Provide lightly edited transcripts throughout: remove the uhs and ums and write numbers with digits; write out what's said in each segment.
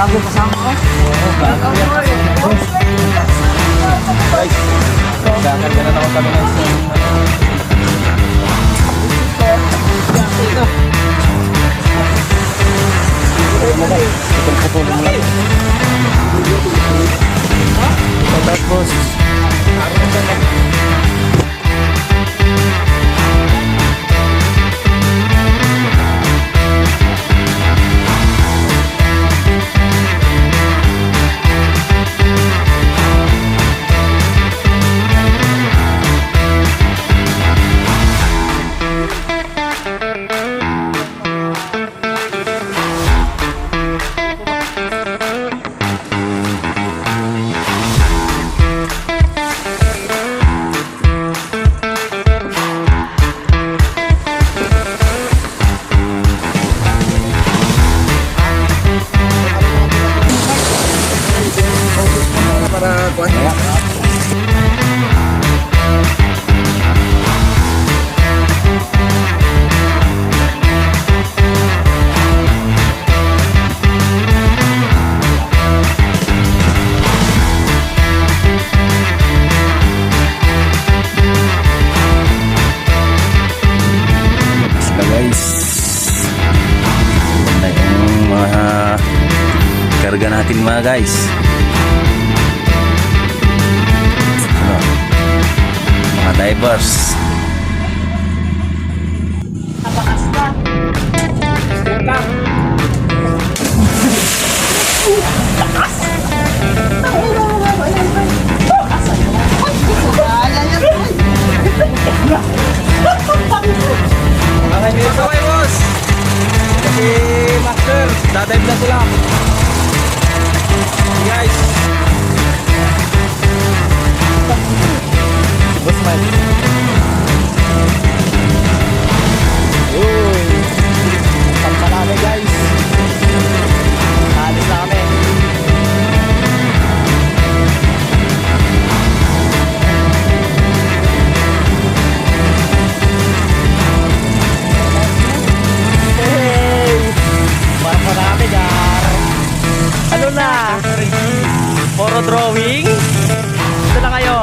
vlogger kasama ko. Guys, kailangan ka na naman kami ng putol-putulin mo lang. Tapos para kuhan niya. Guys, ganda yung mga karga natin mga guys. Mga divers. Okay, dito kayo boss. Si Master, dadive na sila. Guys. Boss Mike. Uy. Pagkalami guys. Alis na kami. Hey! Marco na kami gar. Ano na? Puro drawing? Ito na kayo.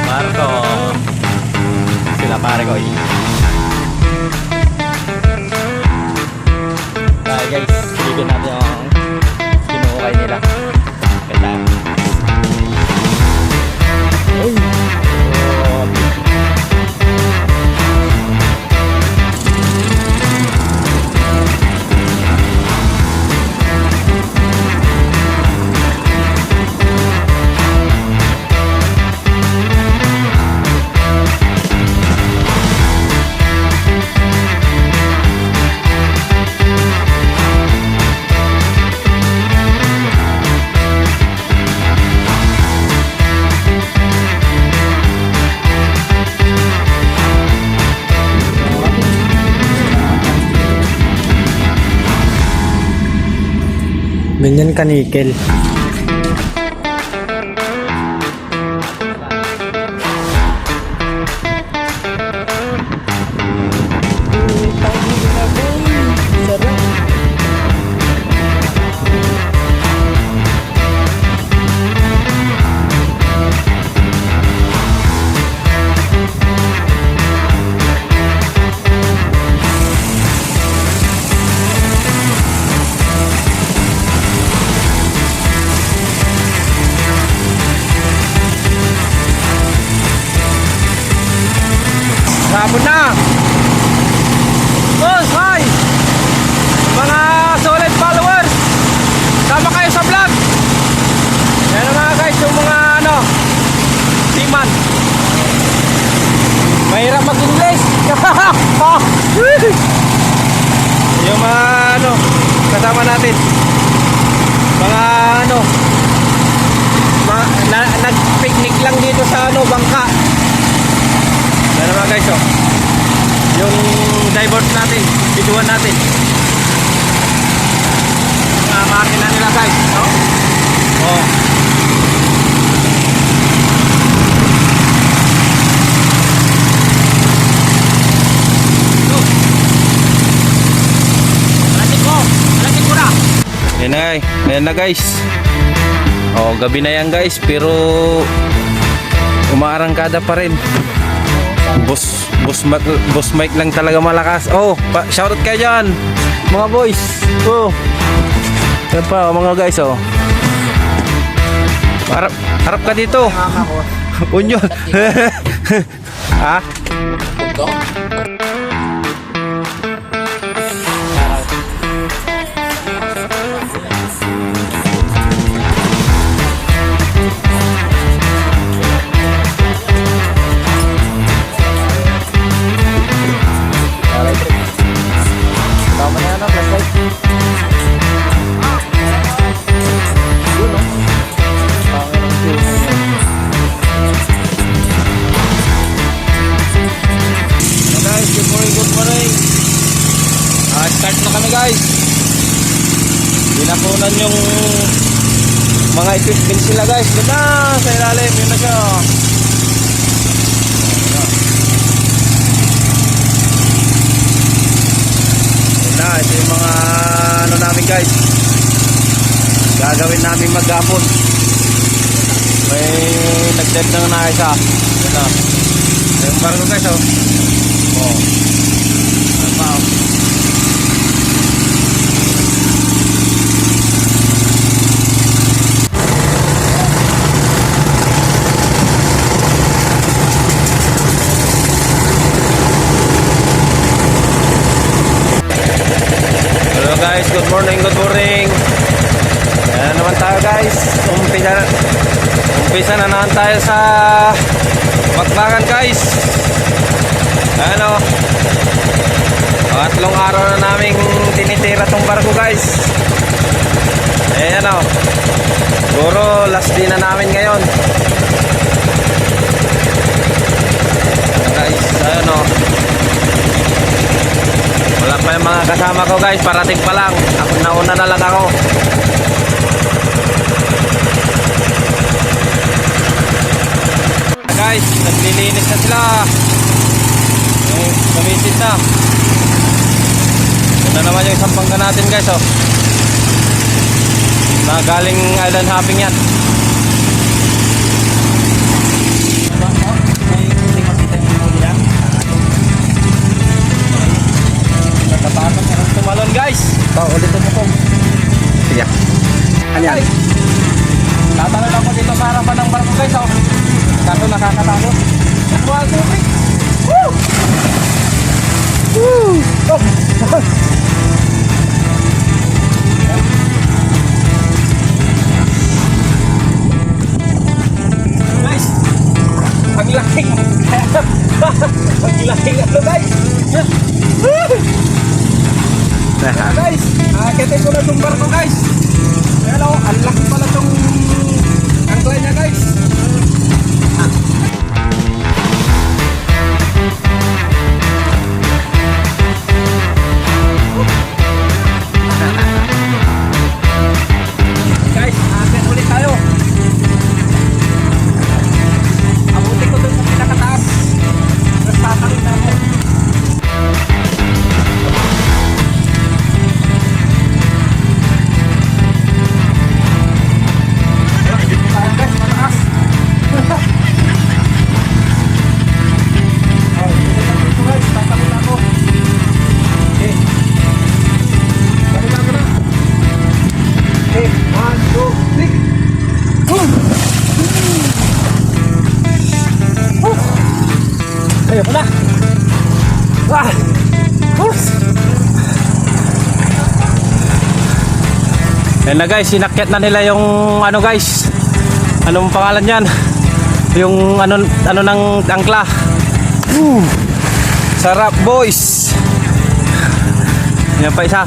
Marco. Sila pare ko. Guys, silipin natin yung kinuukay nila. Ganda. Hey! Oh. Ganyan ka nickel. Hapon na. Boss, hi. Mga solid followers, sama kayo sa vlog. Yan ang mga guys, yung mga seaman. Mahirap mag-English. Yung mga kasama natin. Mga nag-picnic lang dito sa bangka. Yan naman guys, yung divers natin, bituan natin. Mga makina nila guys, no? Oh. Ayan na guys. Oh, gabi na yan guys, pero umaarangkada pa rin. Boss Mike lang talaga malakas. Oh, shoutout kayo dyan, mga boys. Oh. Yan pa mga guys, oh. Harap ka dito. Unyon. Ha? Tama na yan, flashlight. Yun, no? Guys, good morning. Start na kami guys. Pinapunan yung mga equipment sila guys. Doon na sa ilalim, yun na siya. Ito yung mga ano namin guys, gagawin namin maghapon. May nag-dead na isa. Yan na yung barko guys, oh. Oh, ano pa, oh. Guys, good morning. Ayan naman tayo guys. Umpisa na naman tayo sa bakbakan guys. Ayan o. Tatlong araw na naming tinitira tong barko guys. Ayan o. Siguro last day na namin ngayon. Guys, ayan o. Wala pa yung mga kasama ko guys, parating pa lang. Ako nauna na lang ako. Guys, naglilinis na sila. Gamitin na. Ito na naman yung isang bangka natin guys, oh. Galing island hopping yan. Tumalon guys. Ulit mo po. Sige. Ano yan? Tatalon ako dito sa harapan ng barko guys, oh. Kaso nakakatakot. Wow, tubig. Woo! Woo! Oh. Guys, paglaking. Paglaking ako guys. Guys, akitin ko na itong barko guys. Ayan o, ang laki pala itong angkla niya guys. Guys, akit ulit tayo. Abutin ko dun sa pinakataas. Tapos tatalin na ako. Ayo na. Wah. Yan na guys, sinakyat na nila yung ano guys. Anong pangalan niyan? Yung ano ng angkla. Sarap boys. Yan pa isa.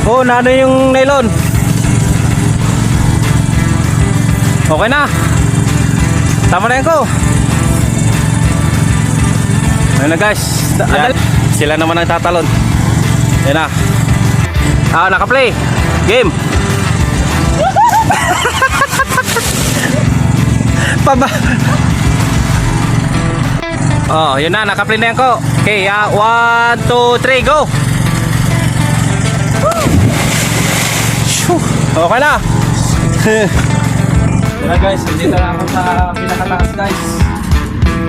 Oh, nano yung nylon. Okay na. Tama na yan ko. Ayun na guys. Yan. Sila naman ang tatalon. Yan na. Naka-play. Game. Paba. Oh, yun na. Naka-play na yan ko. Okay, 1, 2, 3, go. Okay na. Tara guys, dito na ako sa pinakataas guys.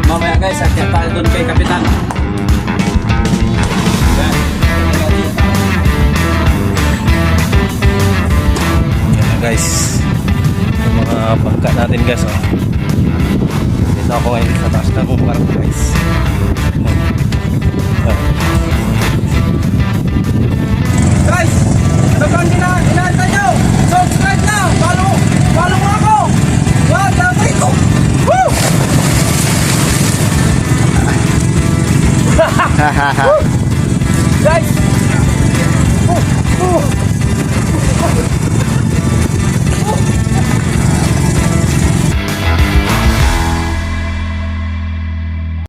Mamaya guys, akyat tayo doon kay Kapitan. Yan. Yan na guys. Yung mga bangka natin guys. Oh. Dito ako ngayon sa taas na kung parang guys. Guys, ano bang inaantay nyo? Subscribe na! Follow mo ako! Wag, lamay ko! Woo!